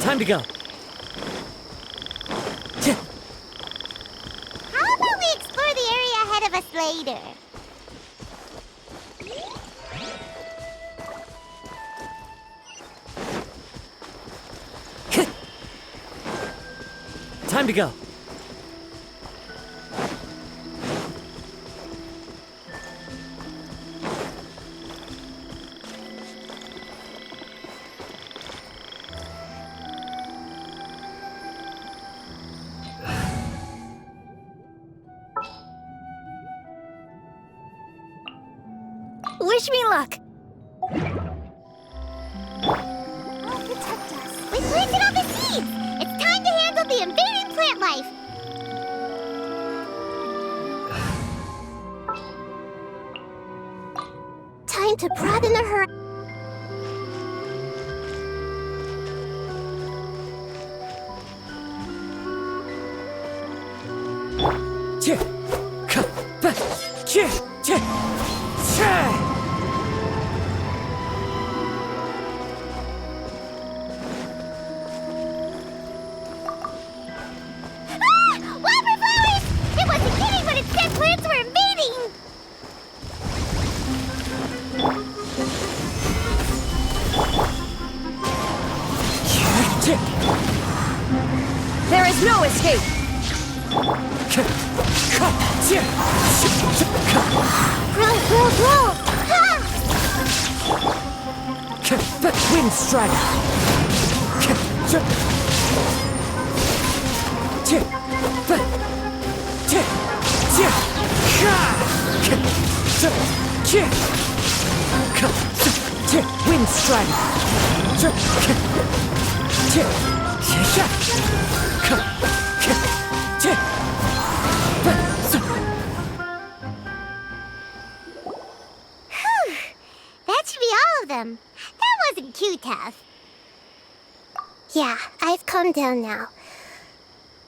Time to go. How about we explore the area ahead of us later? Time to go. Wish me luck. Oh, protect us. We planted all the seeds! It's time to handle the invading plant life! Time to broaden the horizon. Wildflowers! It wasn't kidding when it said plants were invading! There is no escape. Roll! Wind Strider. Wind Strider. That should be all of them. That wasn't too tough. Yeah, I've calmed down now.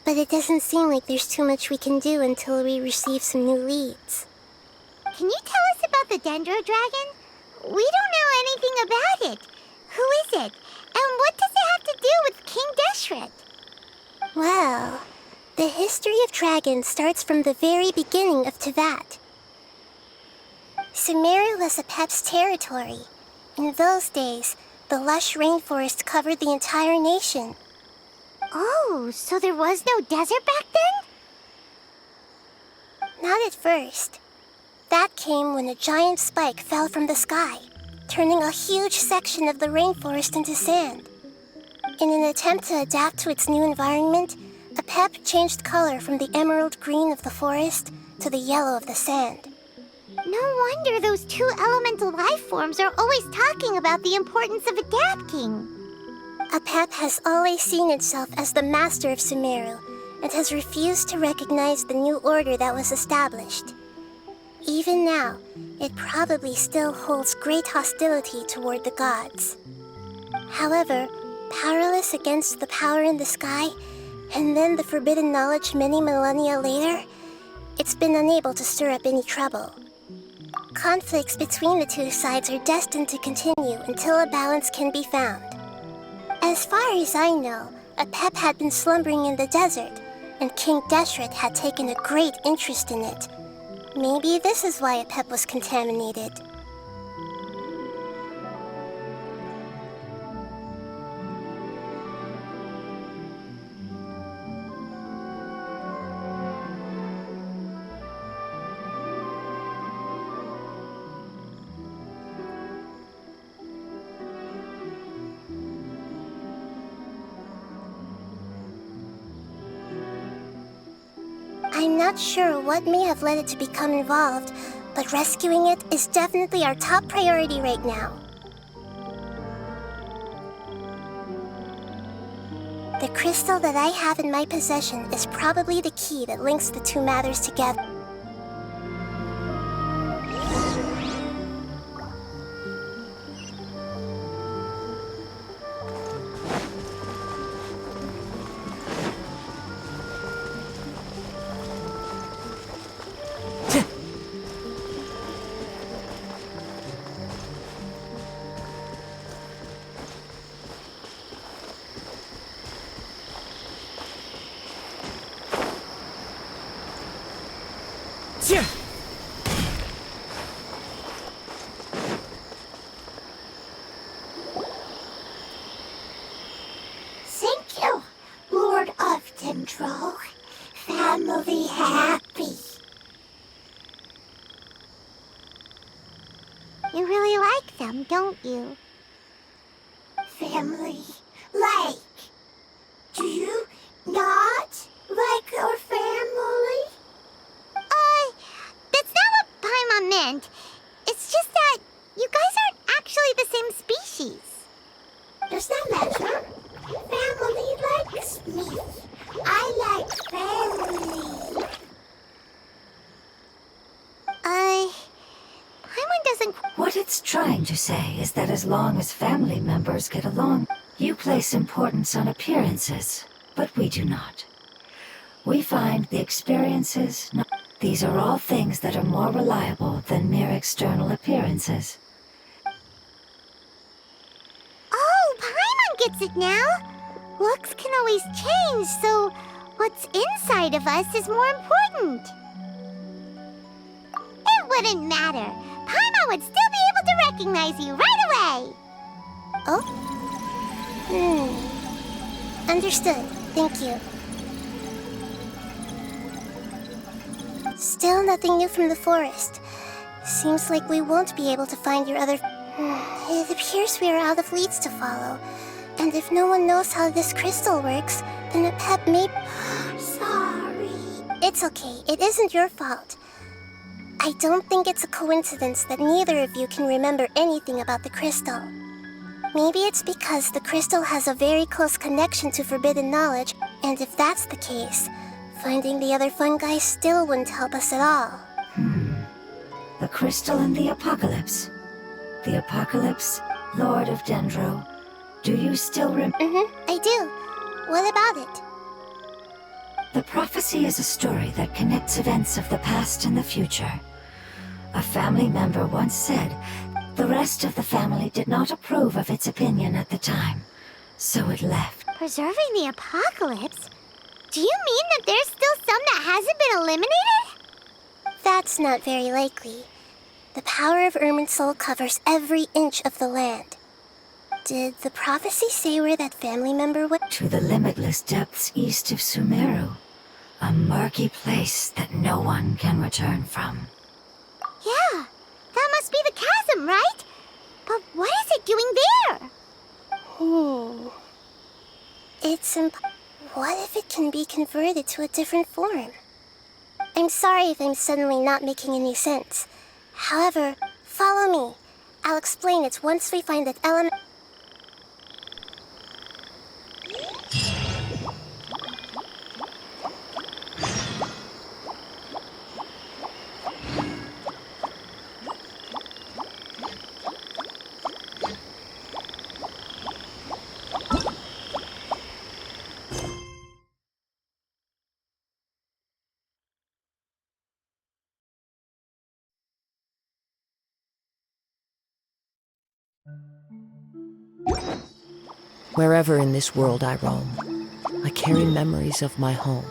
But it doesn't seem like there's too much we can do until we receive some new leads. Can you tell us about the Dendro Dragon? We don't know anything about it. Who is it? And what does it have to do with King Deshret? Well, the history of dragons starts from the very beginning of Tevat. Sumeru was Apep's territory. In those days, the lush rainforest covered the entire nation. Oh, so there was no desert back then? Not at first. That came when a giant spike fell from the sky, turning a huge section of the rainforest into sand. In an attempt to adapt to its new environment, a pep changed color from the emerald green of the forest to the yellow of the sand. No wonder those two elemental life forms are always talking about the importance of adapting. A pep has always seen itself as the master of Sumeru and has refused to recognize the new order that was established. Even now, it probably still holds great hostility toward the gods. However, powerless against the power in the sky, and then the forbidden knowledge many millennia later, it's been unable to stir up any trouble. Conflicts between the two sides are destined to continue until a balance can be found. As far as I know, a pep had been slumbering in the desert, and King Deshret had taken a great interest in it. Maybe this is why a pep was contaminated. I'm not sure what may have led it to become involved, but rescuing it is definitely our top priority right now. The crystal that I have in my possession is probably the key that links the two matters together. Thank you, Lord of Dendro. Family happy. You really like them, don't you? Family like. Do you not like your family? That's not what Paimon meant. It's just that you guys aren't actually the same species. Does that matter? Family likes me. I like family. Paimon doesn't... What it's trying to say is that as long as family members get along, you place importance on appearances, but we do not. We find the experiences... These are all things that are more reliable than mere external appearances. Oh, Paimon gets it now. Looks can always change, so what's inside of us is more important. It wouldn't matter. Paimon would still be able to recognize you right away. Oh? Understood. Thank you. Still nothing new from the forest. Seems like we won't be able to find your other... It appears we are out of leads to follow. And if no one knows how this crystal works, then a pep may... Sorry. It's okay. It isn't your fault. I don't think it's a coincidence that neither of you can remember anything about the crystal. Maybe it's because the crystal has a very close connection to forbidden knowledge, and if that's the case, finding the other fungi still wouldn't help us at all. The crystal and the apocalypse. The apocalypse, Lord of Dendro. Do you still I do. What about it? The prophecy is a story that connects events of the past and the future. A family member once said the rest of the family did not approve of its opinion at the time, so it left. Preserving the apocalypse? Do you mean that there's still some that hasn't been eliminated? That's not very likely. The power of Irminsul covers every inch of the land. Did the prophecy say where that family member went? To the limitless depths east of Sumeru. A murky place that no one can return from. Yeah, that must be the chasm, right? But what is it doing there? It's What if it can be converted to a different form? I'm sorry if I'm suddenly not making any sense. However, follow me. I'll explain it once we find that element. Wherever in this world I roam, I carry memories of my home.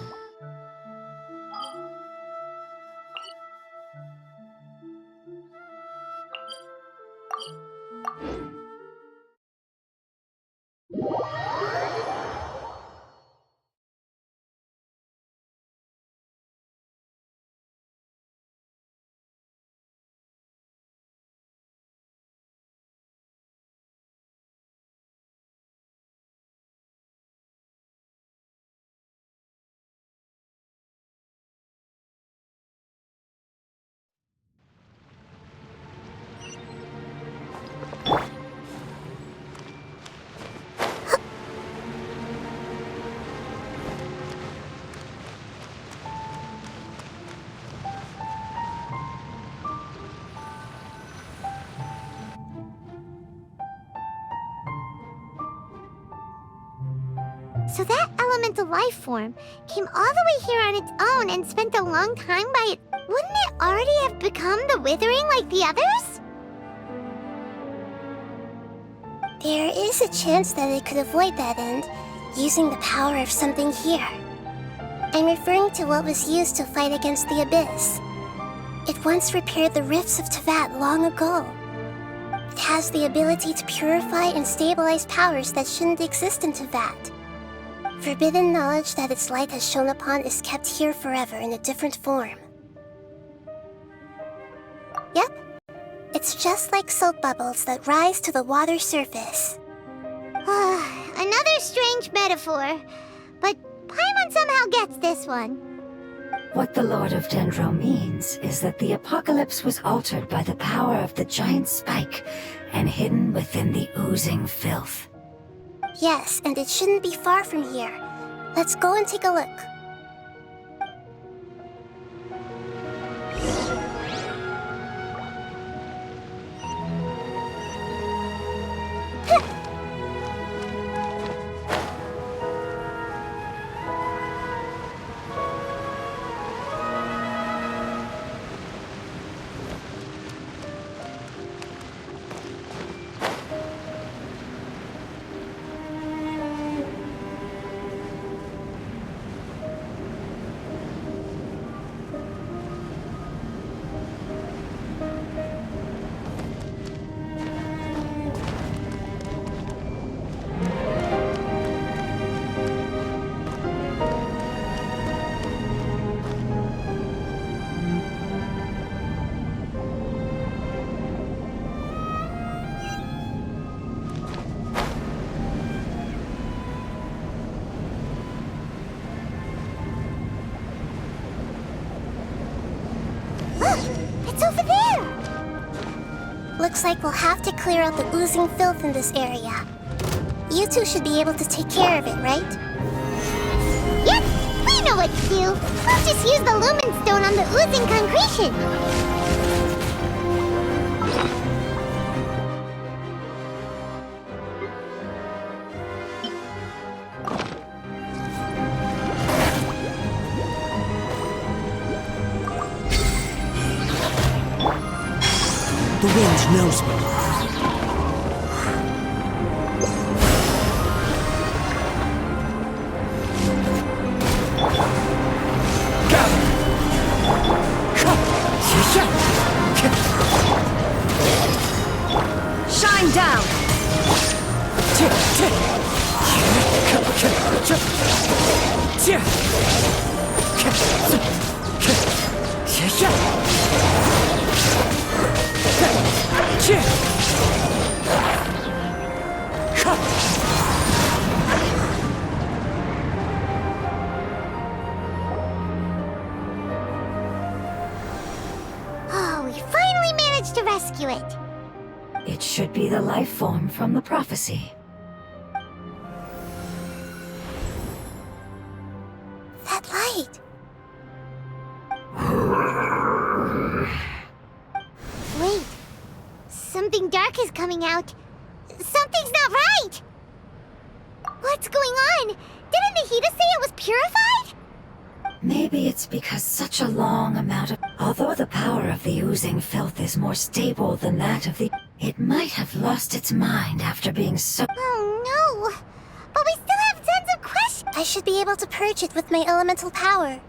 So that elemental life form came all the way here on its own and spent a long time by it. Wouldn't it already have become the Withering like the others? There is a chance that it could avoid that end, using the power of something here. I'm referring to what was used to fight against the Abyss. It once repaired the rifts of Tevat long ago. It has the ability to purify and stabilize powers that shouldn't exist in Tevat. Forbidden knowledge that its light has shone upon is kept here forever in a different form. Yep. It's just like soap bubbles that rise to the water surface. Another strange metaphor. But Paimon somehow gets this one. What the Lord of Dendro means is that the apocalypse was altered by the power of the giant spike and hidden within the oozing filth. Yes, and it shouldn't be far from here. Let's go and take a look. It's over there! Looks like we'll have to clear out the oozing filth in this area. You two should be able to take care of it, right? Yep, we know what to do. We'll just use the lumen stone on the oozing concretion. The wind knows me. Shine down! Oh, we finally managed to rescue it. It should be the life form from the prophecy. That light! Wait. Something dark is coming out. Something's not right! What's going on? Didn't Nahida say it was purified? Maybe it's because such a long amount of... Although the power of the oozing filth is more stable than that of the... It might have lost its mind after being so... Oh no! But we still have tons of questions! I should be able to purge it with my elemental power.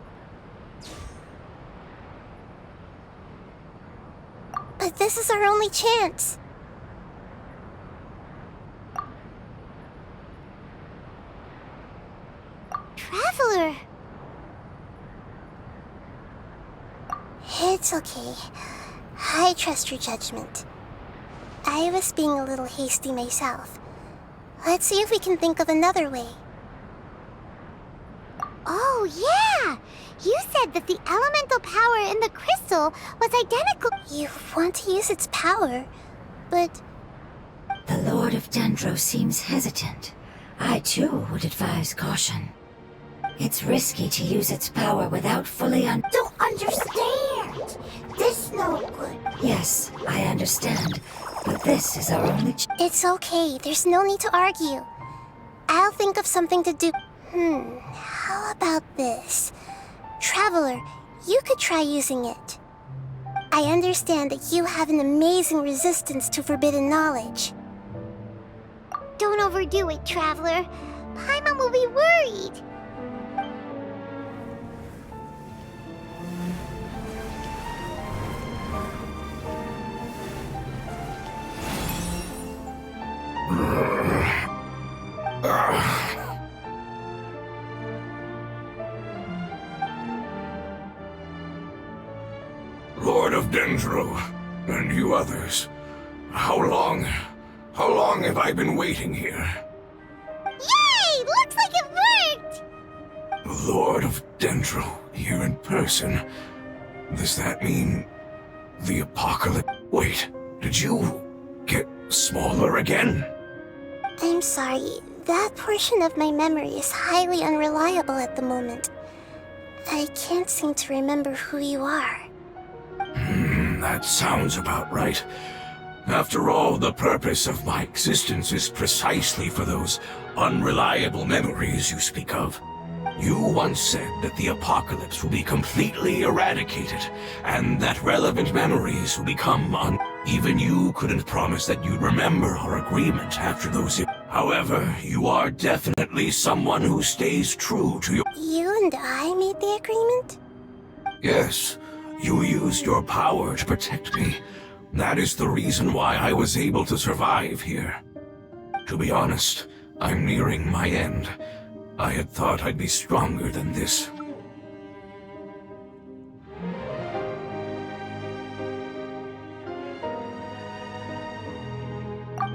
But this is our only chance. Traveler! It's okay. I trust your judgment. I was being a little hasty myself. Let's see if we can think of another way. Oh, yeah! You said that the elemental power in the crystal was identical. You want to use its power, but The Lord of Dendro seems hesitant. I too would advise caution. It's risky to use its power without fully Don't understand! This no good. Yes, I understand. But this is our only it's okay. There's no need to argue. I'll think of something to do. How about this? Traveler, you could try using it. I understand that you have an amazing resistance to forbidden knowledge. Don't overdo it, Traveler. Paimon will be worried. Lord of Dendro, and you others, how long have I been waiting here? Yay! Looks like it worked! Lord of Dendro, here in person. Does that mean the apocalypse? Wait, did you get smaller again? I'm sorry. That portion of my memory is highly unreliable at the moment. I can't seem to remember who you are. That sounds about right. After all, the purpose of my existence is precisely for those unreliable memories you speak of. You once said that the apocalypse will be completely eradicated, and that relevant memories will become Even you couldn't promise that you'd remember our agreement after those... However, you are definitely someone who stays true to your... You and I made the agreement? Yes, you used your power to protect me. That is the reason why I was able to survive here. To be honest, I'm nearing my end. I had thought I'd be stronger than this.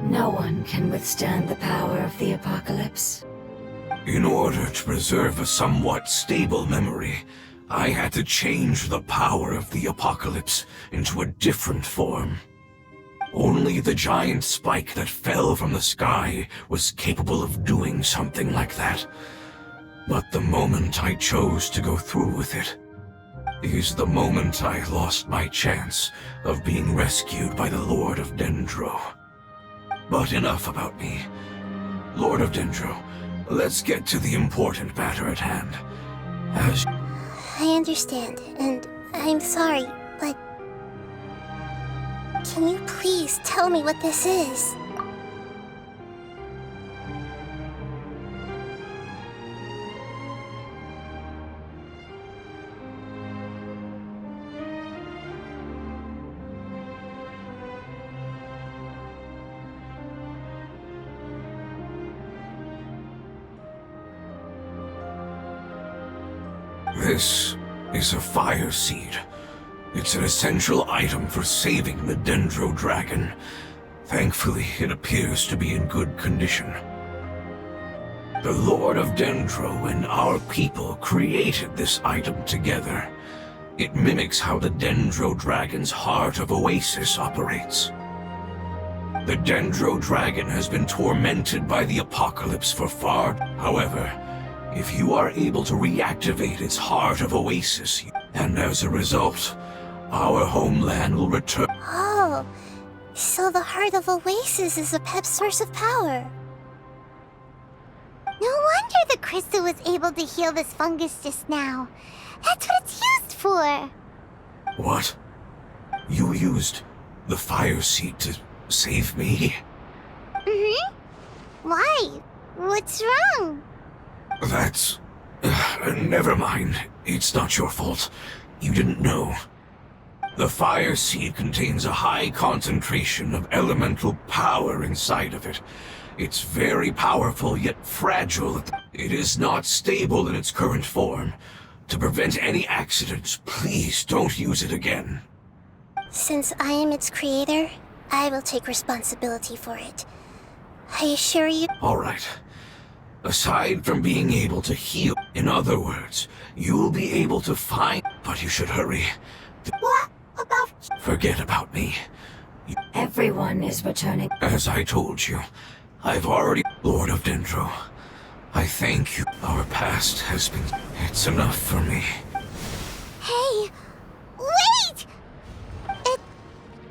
No one can withstand the power of the apocalypse. In order to preserve a somewhat stable memory, I had to change the power of the apocalypse into a different form. Only the giant spike that fell from the sky was capable of doing something like that. But the moment I chose to go through with it is the moment I lost my chance of being rescued by the Lord of Dendro. But enough about me. Lord of Dendro, let's get to the important matter at hand. As I understand, and I'm sorry, but... Can you please tell me what this is? This is a fire seed. It's an essential item for saving the Dendro Dragon. Thankfully, it appears to be in good condition. The Lord of Dendro and our people created this item together. It mimics how the Dendro Dragon's Heart of Oasis operates. The Dendro Dragon has been tormented by the apocalypse for far. However, if you are able to reactivate its Heart of Oasis, and as a result, our homeland will return. Oh, so the Heart of Oasis is a pep source of power. No wonder the crystal was able to heal this fungus just now. That's what it's used for. What? You used the fire seed to save me? Mm-hmm. Why? What's wrong? That's... never mind. It's not your fault. You didn't know. The fire seed contains a high concentration of elemental power inside of it. It's very powerful, yet fragile. It is not stable in its current form. To prevent any accidents, please don't use it again. Since I am its creator, I will take responsibility for it. I assure you... All right. Aside from being able to heal, in other words, you'll be able to find... But you should hurry. What about... Forget about me. Everyone is returning. As I told you, I've already... Lord of Dendro, I thank you. Our past has been... It's enough for me. Hey! Wait! It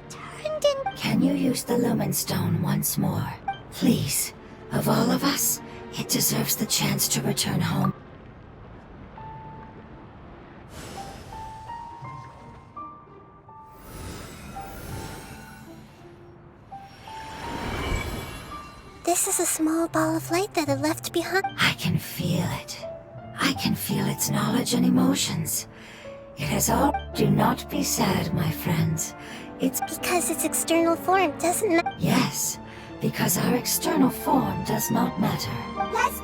turned in... Can you use the Lumen Stone once more? Please. Of all of us, it deserves the chance to return home. This is a small ball of light that it left behind. I can feel it. I can feel its knowledge and emotions. It has all... Do not be sad, my friends. It's... Because its external form doesn't matter. Yes, because our external form does not matter. Let's